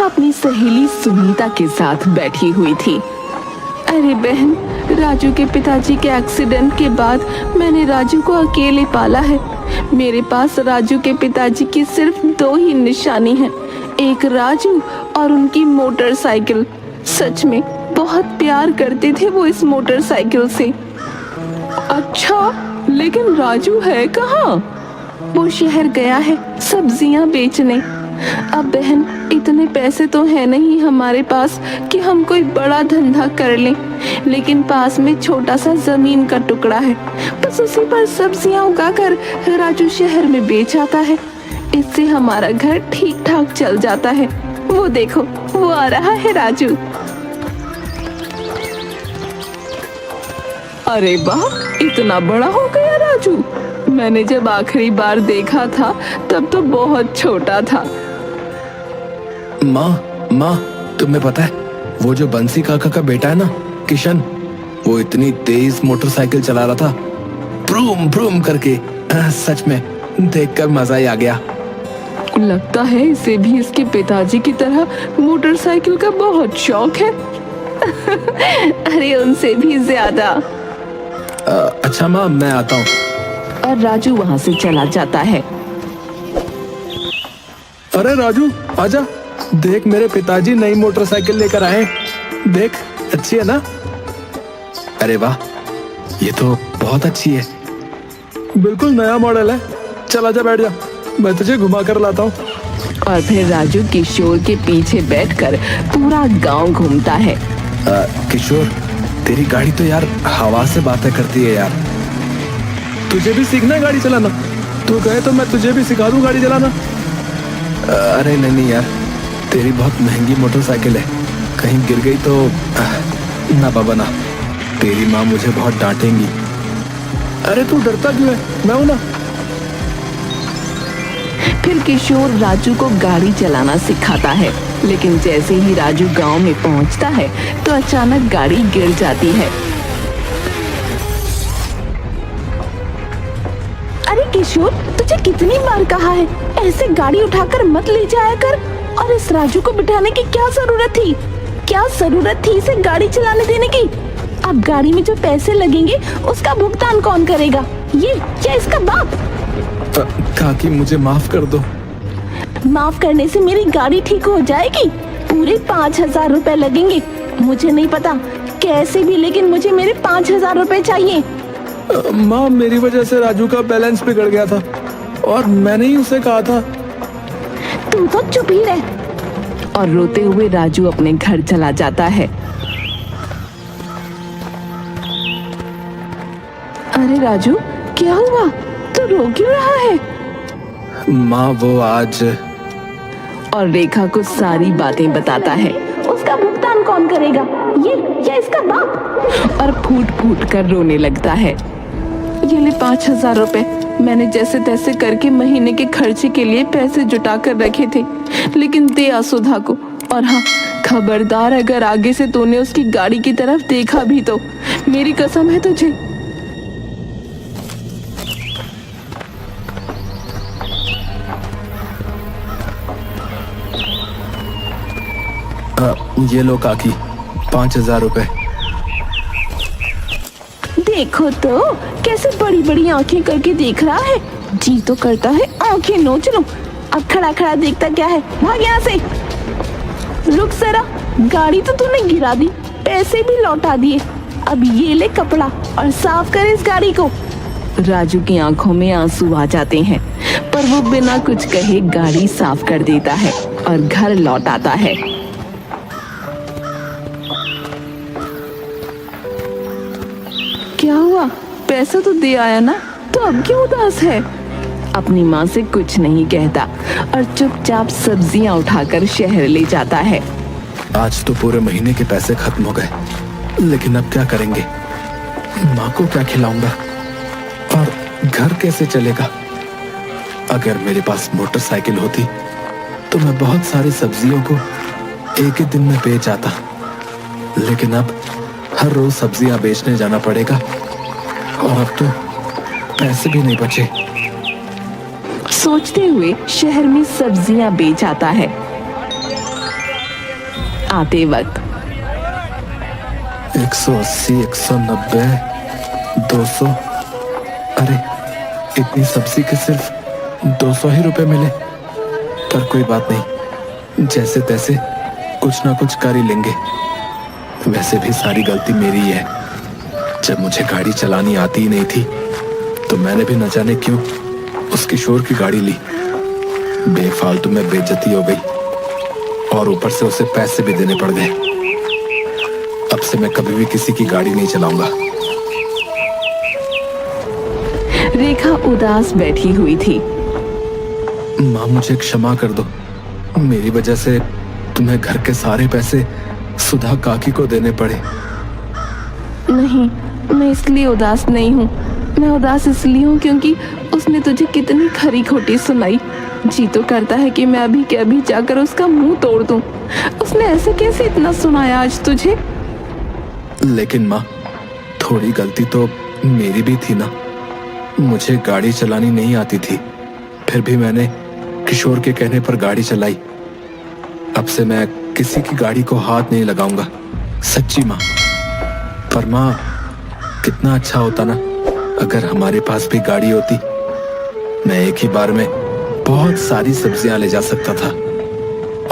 अपनी सहेली सुनीता के साथ बैठी हुई थी। अरे बहन, राजू के पिताजी के एक्सीडेंट के बाद मैंने राजू को अकेले पाला है। मेरे पास राजू के पिताजी की सिर्फ 2 ही निशानी है, एक राजू और उनकी मोटरसाइकिल। सच में बहुत प्यार करते थे वो इस मोटरसाइकिल से। अच्छा, लेकिन राजू है कहाँ? वो शहर गया है सब्जियां बेचने। अब बहन, इतने पैसे तो है नहीं हमारे पास कि हम कोई बड़ा धंधा कर लें, लेकिन पास में छोटा सा जमीन का टुकड़ा है, बस उसी पर सब्जियां उगाकर राजू शहर में बेच आता है। इससे हमारा घर ठीक ठाक चल जाता है। वो देखो, वो आ रहा है राजू। अरे वाह, इतना बड़ा हो गया राजू। मैंने जब आखिरी बार देखा था तब तो बहुत छोटा था। माँ, तुम्हें पता है वो जो बंसी काका का बेटा है ना, किशन, वो इतनी तेज मोटरसाइकिल चला रहा था, ब्रूम ब्रूम करके। सच में देखकर मजा ही आ गया। लगता है इसे भी इसके पिताजी की तरह मोटरसाइकिल का बहुत शौक है। अरे उनसे भी ज्यादा। अच्छा माँ, मैं आता हूँ। और राजू वहाँ से चला जाता है। अरे राजू, आजा, देख मेरे पिताजी नई मोटरसाइकिल लेकर आए। देख, अच्छी है ना? अरे वाह, ये तो बहुत अच्छी है। बिल्कुल नया मॉडल है। चल आजा, बैठ जा, मैं तुझे घुमा कर लाता हूँ। और फिर राजू किशोर के पीछे बैठकर पूरा गांव घूमता है। किशोर, तेरी गाड़ी तो यार हवा से बातें करती है यार। तुझे भी सीखना है गाड़ी चलाना? तू कहे तो मैं तुझे भी सिखा दूं गाड़ी चलाना। अरे नहीं यार, तेरी बहुत महंगी मोटरसाइकिल है, कहीं गिर गई तो ना बाबा ना, तेरी माँ मुझे बहुत डांटेंगी। अरे तू डरता क्यों है, मैं हूं ना। फिर किशोर राजू को गाड़ी चलाना सिखाता है, लेकिन जैसे ही राजू गांव में पहुंचता है तो अचानक गाड़ी गिर जाती है। अरे किशोर, तुझे कितनी बार कहा है ऐसे गाड़ी उठाकर मत ले जाया कर। और इस राजू को बिठाने की क्या जरूरत थी? क्या जरूरत थी इसे गाड़ी चलाने देने की? अब गाड़ी में जो पैसे लगेंगे उसका भुगतान कौन करेगा? ये क्या इसका बाप? काकी, मुझे माफ कर दो। माफ करने से मेरी गाड़ी ठीक हो जाएगी? पूरे 5,000 रुपए लगेंगे। मुझे नहीं पता कैसे भी, लेकिन मुझे मेरे 5,000 रुपए चाहिए। माँ, मेरी वजह से राजू का बैलेंस बिगड़ गया था और मैंने ही उसे कहा था। तुम तो चुप ही रह। और रोते हुए राजू अपने घर चला जाता है। अरे राजू, क्या हुआ? तू रो क्यों रहा है? माँ, वो आज। और रेखा को सारी बातें बताता है। उसका भुगतान कौन करेगा? ये इसका बाप। और फूट फूट कर रोने लगता है। ये ले 5,000 रुपए। मैंने जैसे तैसे करके महीने के खर्चे के लिए पैसे जुटा कर रखे थे, लेकिन दे आ सुधा को। और हाँ, खबरदार, अगर आगे से तूने उसकी गाड़ी की तरफ देखा भी तो मेरी कसम है तुझे। ये लो काकी, 5,000 रुपए। देखो तो कैसे बड़ी बड़ी आंखें करके देख रहा है। जी तो करता है आंखें नोच लूं। अब खड़ा खड़ा देखता क्या है, भाग यहाँ से। रुक जरा, गाड़ी तो तूने गिरा दी, पैसे भी लौटा दिए, अब ये ले कपड़ा और साफ कर इस गाड़ी को। राजू की आंखों में आंसू आ जाते हैं, पर वो बिना कुछ कहे गाड़ी साफ कर देता है और घर लौट आता है। क्या हुआ? पैसा तो दे आया ना, तो अब क्यों उदास है? अपनी माँ से कुछ नहीं कहता और चुपचाप सब्जियां उठाकर शहर ले जाता है। आज तो पूरे महीने के पैसे खत्म हो गए, लेकिन अब क्या करेंगे? माँ को क्या खिलाऊंगा और घर कैसे चलेगा? अगर मेरे पास मोटरसाइकिल होती तो मैं बहुत सारी सब्जियों को एक ही दिन में बेच आता, लेकिन अब हर रोज सब्जियां बेचने जाना पड़ेगा और अब तो पैसे भी नहीं बचे। सोचते हुए शहर में सब्जियां बेच आता है। आते वक्त। 180, 190, 200। अरे इतनी सब्जी के सिर्फ 200 ही रुपए मिले। पर कोई बात नहीं, जैसे तैसे कुछ ना कुछ कर ही लेंगे। वैसे भी सारी गलती मेरी ही है। जब मुझे गाड़ी चलानी आती ही नहीं थी तो मैंने भी न जाने क्यों उस किशोर की गाड़ी ली। बेफालतू में बेइज्जती हो गई और ऊपर से उसे पैसे भी देने पड़ गए। अब से मैं कभी भी किसी की गाड़ी नहीं चलाऊंगा। रेखा उदास बैठी हुई थी। माँ मुझे क्षमा कर दो। मेरी वजह से तुम्हें घर के सारे पैसे सुधा काकी को देने पड़े। नहीं, मैं इसलिए उदास नहीं हूँ। मैं उदास इसलिए हूँ क्योंकि उसने तुझे कितनी खरी खोटी सुनाई। जी तो करता है कि मैं अभी के अभी जाकर उसका मुंह तोड़ दूं। उसने ऐसे कैसे इतना सुनाया आज तुझे? लेकिन माँ, थोड़ी गलती तो मेरी भी थी ना। मुझे गाड़ी चलानी नहीं आती थी, फिर भी मैंने किशोर के कहने पर गाड़ी चलाई। अब से मैं किसी की गाड़ी को हाथ नहीं लगाऊंगा, सच्ची माँ। पर माँ, कितना अच्छा होता ना अगर हमारे पास भी गाड़ी होती। मैं एक ही बार में बहुत सारी सब्जियां ले जा सकता था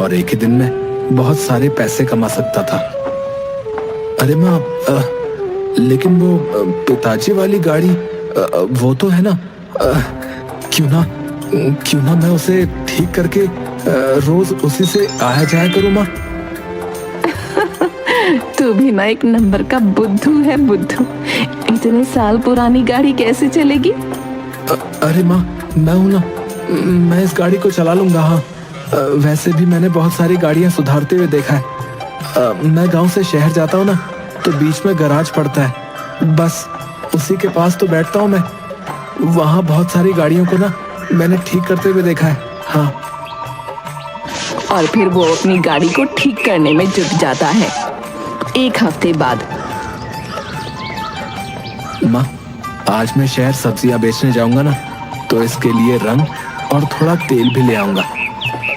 और एक ही दिन में बहुत सारे पैसे कमा सकता था। अरे माँ, लेकिन वो पिताजी वाली गाड़ी वो तो है ना। क्यों ना मैं उसे ठीक करके रोज उसी से आया जाया करूँ माँ। तू भी ना एक नंबर का बुद्धू है, बुद्धू। इतने साल पुरानी गाड़ी कैसे चलेगी? अरे माँ, मैं हूं ना, मैं इस गाड़ी को चला लूंगा। हाँ, वैसे भी मैंने बहुत सारी गाड़ियां सुधारते हुए देखा है। मैं गांव से शहर जाता हूँ ना तो बीच में गराज पड़ता है, बस उसी के पास तो बैठता हूँ मैं। वहाँ बहुत सारी गाड़ियों को ना मैंने ठीक करते हुए देखा है। हाँ, और फिर वो अपनी गाड़ी को ठीक करने में जुट जाता है। एक हफ्ते बाद। माँ, आज मैं शहर सब्जियां बेचने जाऊंगा ना तो इसके लिए रंग और थोड़ा तेल भी ले आऊंगा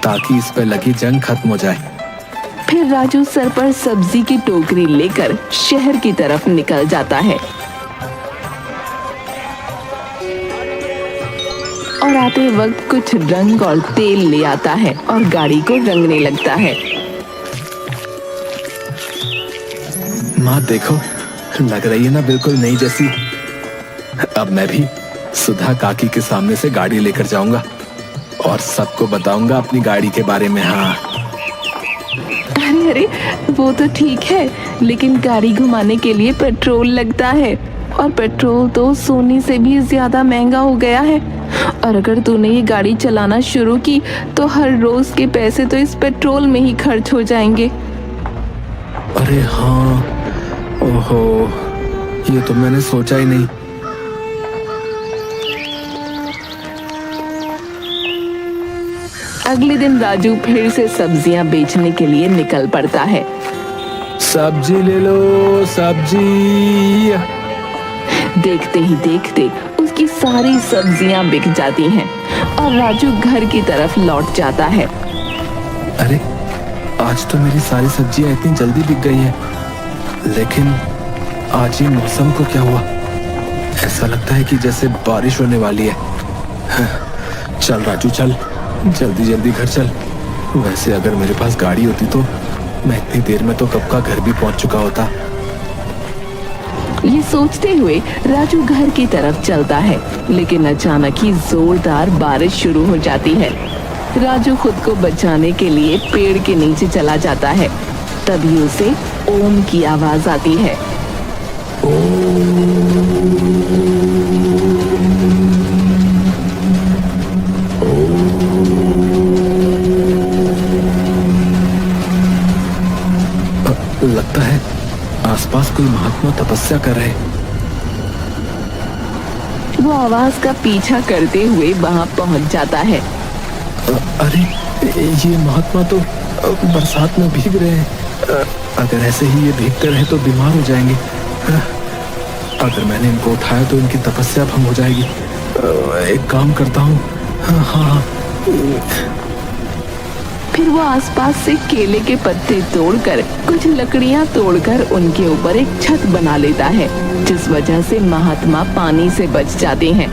ताकि इस पे लगी जंग खत्म हो जाए। फिर राजू सर पर सब्जी की टोकरी लेकर शहर की तरफ निकल जाता है और आते वक्त कुछ रंग और तेल ले आता है और गाड़ी को रंगने लगता है। माँ देखो, लग रही है ना बिल्कुल नई जैसी। अब मैं भी सुधा काकी के सामने से गाड़ी लेकर जाऊंगा और सबको बताऊंगा अपनी गाड़ी के बारे में। हाँ, अरे वो तो ठीक है, लेकिन गाड़ी घुमाने के लिए पेट्रोल लगता है और पेट्रोल तो सोने से भी ज्यादा महंगा हो गया है। और अगर तूने ये गाड़ी चलाना शुरू की तो हर रोज के पैसे तो इस पेट्रोल में ही खर्च हो जाएंगे। अरे हाँ, ओहो, ये तो मैंने सोचा ही नहीं। अगले दिन राजू फिर से सब्जियां बेचने के लिए निकल पड़ता है। सब्जी ले लो, सब्जी। देखते ही देखते उसकी सारी सब्जियां बिक जाती हैं और राजू घर की तरफ लौट जाता है। अरे आज तो मेरी सारी सब्जियां इतनी जल्दी बिक गई हैं, लेकिन आज ही मौसम को क्या हुआ? ऐसा लगता है कि जैसे बारिश होने वाली है। चल राजू, चल जल्दी जल्दी घर चल। वैसे अगर मेरे पास गाड़ी होती तो मैं इतनी देर में तो कब का घर भी पहुंच चुका होता। ये सोचते हुए राजू घर की तरफ चलता है, लेकिन अचानक ही जोरदार बारिश शुरू हो जाती है। राजू खुद को बचाने के लिए पेड़ के नीचे चला जाता है। तभी उसे ओम की आवाज आती है। लगता है आसपास कोई महात्मा तपस्या कर रहे। वो आवाज का पीछा करते हुए वहां पहुंच जाता है। अरे ये महात्मा तो बरसात में भीग रहे हैं। अगर ऐसे ही ये भीगते रहे तो बीमार हो जाएंगे। अगर मैंने इनको उठाया तो इनकी तपस्या भंग हो जाएगी। एक काम करता हूँ। हाँ, फिर वो आसपास से केले के पत्ते तोड़कर कुछ लकड़ियां तोड़कर उनके ऊपर एक छत बना लेता है, जिस वजह से महात्मा पानी से बच जाते हैं।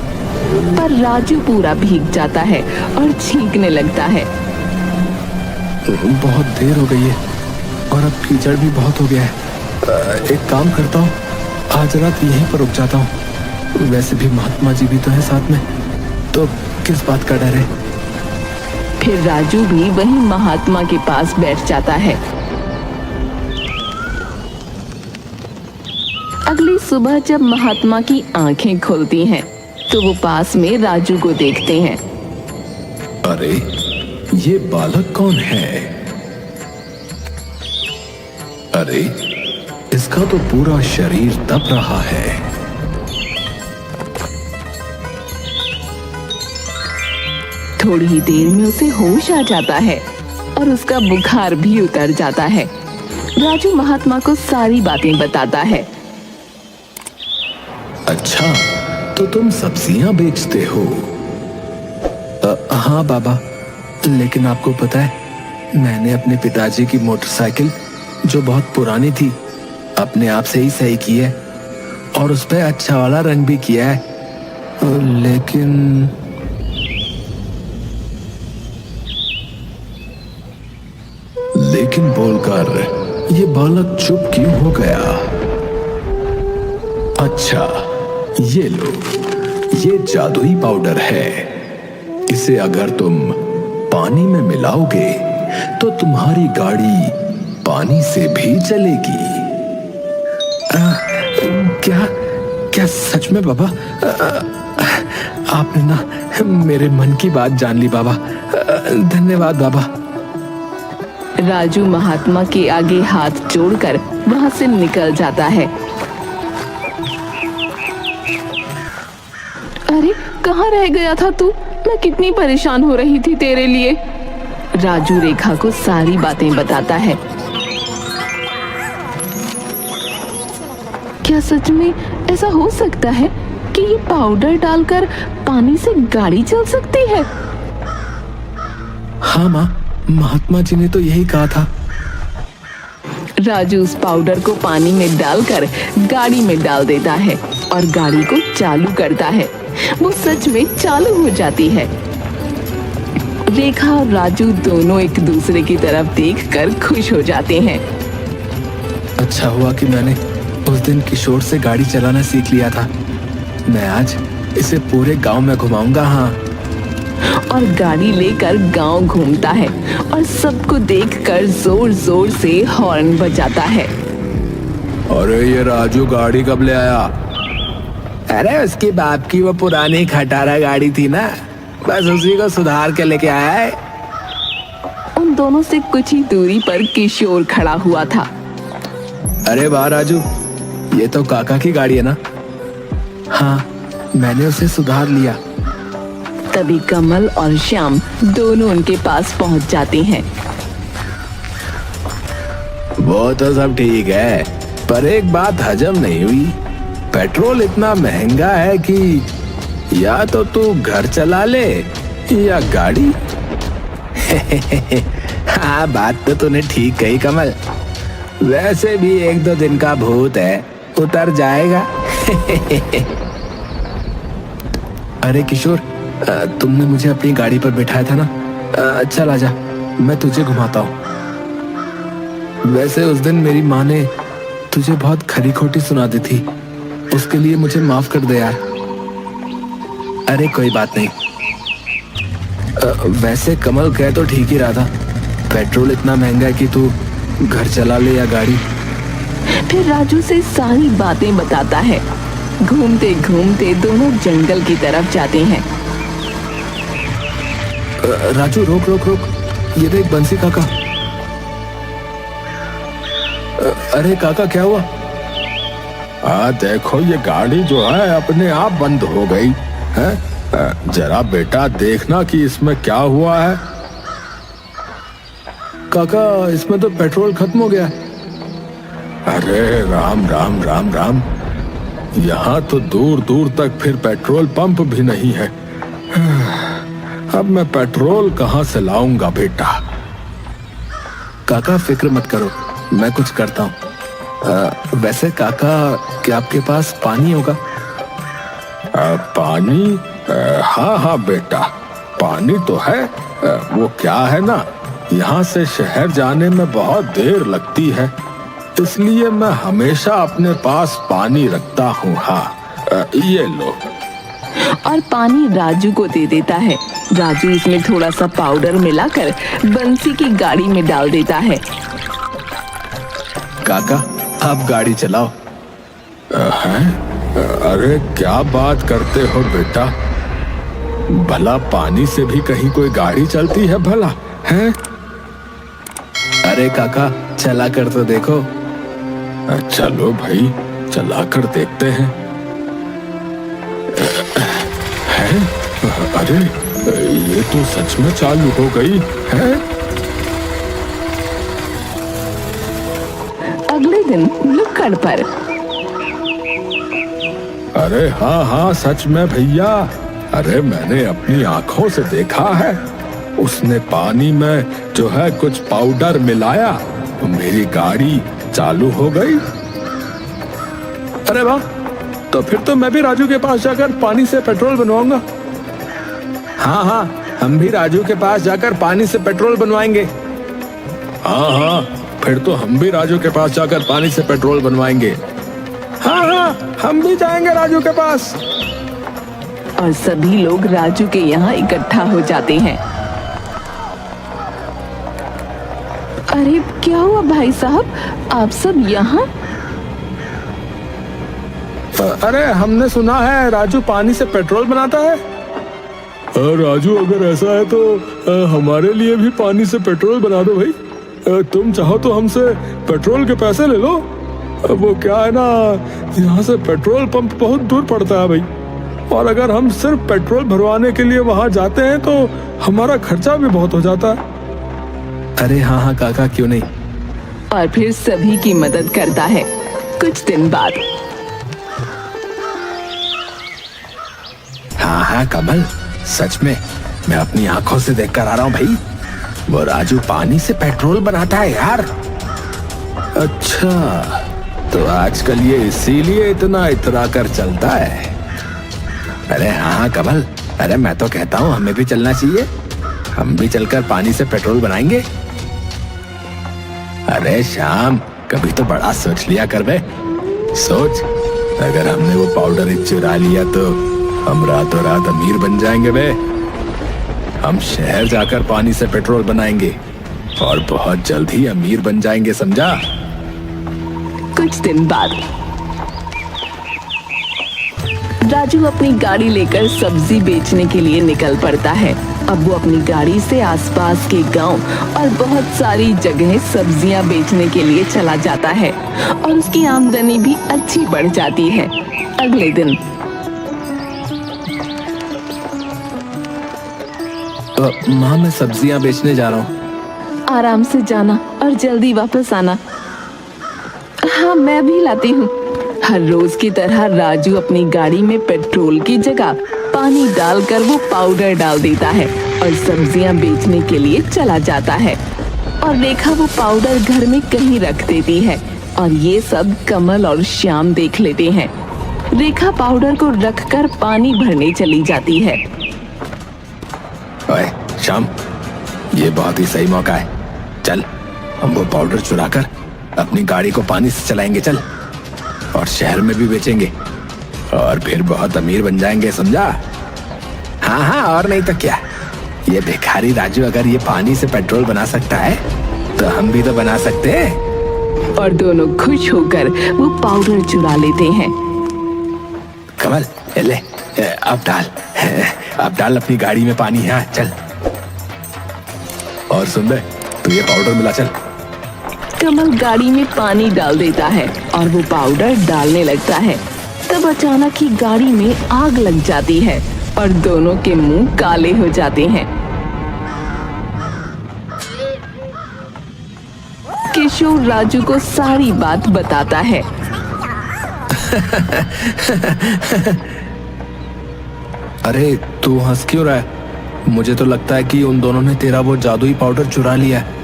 पर राजू पूरा भीग जाता है और छींकने लगता है। बहुत देर हो गई है और अब कीचड़ भी बहुत हो गया है। एक काम करता हूँ, आज रात यहीं पर रुक जाता हूँ। वैसे भी महात्मा जी भी तो है साथ में, तो किस बात का डर है। फिर राजू भी वहीं महात्मा के पास बैठ जाता है। अगली सुबह जब महात्मा की आंखें खुलती हैं, तो वो पास में राजू को देखते हैं। अरे ये बालक कौन है? अरे इसका तो पूरा शरीर तप रहा है। थोड़ी ही देर में उसे होश आ जाता है और उसका बुखार भी उतर जाता है। राजू महात्मा को सारी बातें बताता है। अच्छा, तो तुम सब्जियां बेचते हो? हाँ बाबा, लेकिन आपको पता है मैंने अपने पिताजी की मोटरसाइकिल, जो बहुत पुरानी थी, अपने आप से ही सही की है और उस पर अच्छा वाला रंग भी किया है। लेकिन बोलकर ये बालक चुप क्यों हो गया? अच्छा, ये लो, ये जादुई पाउडर है। इसे अगर तुम पानी में मिलाओगे तो तुम्हारी गाड़ी पानी से भी चलेगी। क्या क्या सच में बाबा? आपने ना मेरे मन की बात जान ली बाबा। धन्यवाद बाबा। राजू महात्मा के आगे हाथ जोड़कर वहां से निकल जाता है। अरे कहाँ रह गया था तू? मैं कितनी परेशान हो रही थी तेरे लिए। राजू रेखा को सारी बातें बताता है। क्या सच में ऐसा हो सकता है कि ये पाउडर डालकर पानी से गाड़ी चल सकती है? हाँ माँ, महात्मा जी ने तो यही कहा था। राजू उस पाउडर को पानी में डालकर गाड़ी में डाल देता है और गाड़ी को चालू करता है। वो सच में चालू हो जाती है। रेखा और राजू दोनों एक दूसरे की तरफ देखकर खुश हो जाते हैं। अच्छा हुआ कि मैंने उस दिन किशोर से गाड़ी चलाना सीख लिया था। मैं आज इसे पूरे गांव में घुमाऊंगा। हाँ। और गाड़ी लेकर गांव घूमता है और सबको देखकर जोर जोर से हॉर्न बजाता है। अरे ये राजू गाड़ी कब ले आया? अरे उसकी बाप की वो पुरानी खटारा गाड़ी थी ना, बस उसी को सुधार के लेके आया है। उन दोनों से कुछ ही दूरी पर किशोर खड़ा हुआ था। अरे वाह राजू, ये तो काका की गाड़ी है ना? हाँ, मैंने उसे सुधार लिया। तभी कमल और श्याम दोनों उनके पास पहुंच जाते हैं। वो तो सब ठीक है, पर एक बात हजम नहीं हुई। पेट्रोल इतना महंगा है कि या तो तू घर चला ले या गाड़ी। हाँ, बात तो तूने ठीक कही कमल। वैसे भी 1-2 दिन का भूत है, उतर जाएगा। अरे किशोर, तुमने मुझे अपनी गाड़ी पर बिठाया था ना? चल आजा, मैं तुझे घुमाता हूँ। वैसे उस दिन मेरी माँ ने तुझे बहुत खरी खोटी सुना दी थी, उसके लिए मुझे माफ कर दे यार। अरे कोई बात नहीं। वैसे कमल कह तो ठीक ही रहा था, पेट्रोल इतना महंगा है कि तू घर चला ले या गाड़ी। फिर राजू से सारी बातें बताता है। घूमते घूमते दोनों जंगल की तरफ जाते हैं। राजू रोक रोक रोक, ये देख बंसी काका। अरे काका क्या हुआ? देखो ये गाड़ी जो है अपने आप बंद हो गई है। जरा बेटा देखना कि इसमें क्या हुआ है। काका, इसमें तो पेट्रोल खत्म हो गया। अरे राम राम राम राम, यहाँ तो दूर दूर तक फिर पेट्रोल पंप भी नहीं है। अब मैं पेट्रोल कहाँ से लाऊंगा बेटा? काका फिक्र मत करो, मैं कुछ करता हूँ। वैसे काका, क्या आपके पास पानी होगा? पानी? हाँ हाँ बेटा, पानी तो है। वो क्या है ना, यहाँ से शहर जाने में बहुत देर लगती है, इसलिए मैं हमेशा अपने पास पानी रखता हूँ। हाँ, ये लो। और पानी राजू को दे देता है। राजू इसमें थोड़ा सा पाउडर मिलाकर बंसी की गाड़ी में डाल देता है। काका, आप गाड़ी चलाओ। अरे क्या बात करते हो बेटा, भला पानी से भी कहीं कोई गाड़ी चलती है भला, है? अरे काका, चला कर तो देखो। चलो भाई, चला कर देखते हैं। है? अरे ये तो सच में चालू हो गई है। अगले दिन नुक्कड़ पर। अरे हाँ हाँ, सच में भैया। अरे मैंने अपनी आंखों से देखा है, उसने पानी में जो है कुछ पाउडर मिलाया, तो मेरी गाड़ी चालू हो गई। अरे वाह, तो फिर तो मैं भी राजू के पास जाकर पानी से पेट्रोल बनवाऊंगा। हाँ हाँ, हम भी राजू के पास जाकर पानी से पेट्रोल बनवाएंगे। हाँ हाँ, फिर तो हम भी राजू के पास जाकर पानी से पेट्रोल बनवाएंगे। हाँ हाँ, हम भी जाएंगे राजू के पास। और सभी लोग राजू के यहाँ इकट्ठा हो जाते हैं। अरे क्या हुआ भाई साहब, आप सब यहाँ? अरे हमने सुना है राजू पानी से पेट्रोल बनाता है। राजू, अगर ऐसा है तो हमारे लिए भी पानी से पेट्रोल बना दो भाई। तुम चाहो तो हमसे पेट्रोल के पैसे ले लो। वो क्या है ना, यहाँ से पेट्रोल पंप बहुत दूर पड़ता है भाई, और अगर हम सिर्फ पेट्रोल भरवाने के लिए वहां जाते हैं तो हमारा खर्चा भी बहुत हो जाता है। अरे हाँ हाँ काका, क्यों नहीं। और फिर सभी की मदद करता है। कुछ दिन बाद। हाँ हाँ कमल, सच में मैं अपनी आंखों से देखकर आ रहा हूँ भाई, वो राजू पानी से पेट्रोल बनाता है यार। अच्छा, तो आजकल ये इसीलिए इतना इतरा कर चलता है। अरे हाँ हाँ कमल, अरे मैं तो कहता हूँ हमें भी चलना चाहिए, हम भी चलकर पानी से पेट्रोल बनाएंगे। अरे श्याम, कभी तो बड़ा सोच लिया कर बे। सोच, अगर हमने वो पाउडर चुरा लिया तो हम रातों रात अमीर बन जाएंगे बे। हम शहर जाकर पानी से पेट्रोल बनाएंगे और बहुत जल्द ही अमीर बन जाएंगे, समझा? कुछ दिन बाद। राजू अपनी गाड़ी लेकर सब्जी बेचने के लिए निकल पड़ता है। अब वो अपनी गाड़ी से आसपास के गांव और बहुत सारी जगह सब्जियां बेचने के लिए चला जाता है और उसकी आमदनी भी अच्छी बढ़ जाती है। अगले दिन। माँ, मैं सब्जियां बेचने जा रहा हूँ। आराम से जाना और जल्दी वापस आना। हाँ, मैं भी लाती हूँ। हर रोज की तरह राजू अपनी गाड़ी में पेट्रोल की जगह पानी डालकर वो पाउडर डाल देता है और सब्जियां बेचने के लिए चला जाता है। और रेखा वो पाउडर घर में कहीं रख देती है और ये सब कमल और श्याम देख लेते हैं। रेखा पाउडर को रखकर पानी भरने चली जाती है। ओए श्याम, ये बहुत ही सही मौका है, चल हम वो पाउडर चुराकर अपनी गाड़ी को पानी से चलाएंगे, चल, और शहर में भी बेचेंगे और फिर बहुत अमीर बन जाएंगे, समझा? हाँ हाँ, और नहीं तो क्या, ये भिखारी राजू अगर ये पानी से पेट्रोल बना सकता है तो हम भी तो बना सकते हैं। और दोनों खुश होकर वो पाउडर चुरा लेते हैं। कमल, ले अब डाल अपनी गाड़ी में पानी। हाँ चल, और सुन बे, तू ये पाउडर मिला, चल। कमल गाड़ी में पानी डाल देता है और वो पाउडर डालने लगता है। तब अचानक ही गाड़ी में आग लग जाती है और दोनों के मुंह काले हो जाते हैं। किशोर राजू को सारी बात बताता है। अरे तू हंस क्यों रहा है? मुझे तो लगता है कि उन दोनों ने तेरा वो जादुई पाउडर चुरा लिया है।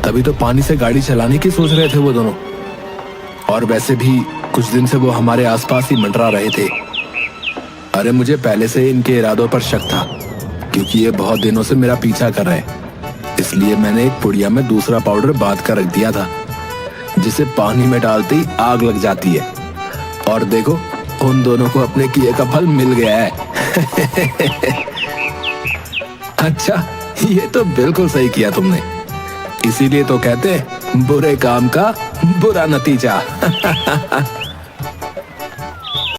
तभी तो पानी से गाड़ी चलाने की सोच रहे थे वो दोनों। और वैसे भी कुछ दिन से वो हमारे आसपास ही मंडरा रहे थे। अरे मुझे पहले से इनके इरादों पर शक था, क्योंकि ये बहुत दिनों से मेरा पीछा कर रहे हैं। इसलिए मैंने एक पुड़िया में दूसरा पाउडर बांध कर रख दिया था, जिसे पानी में डालते ही आग लग जाती है। और देखो, उन दोनों को अपने किए का फल मिल गया है। अच्छा, ये तो बिल्कुल सही किया तुमने। इसीलिए तो कहते हैं बुरे काम का बुरा नतीजा।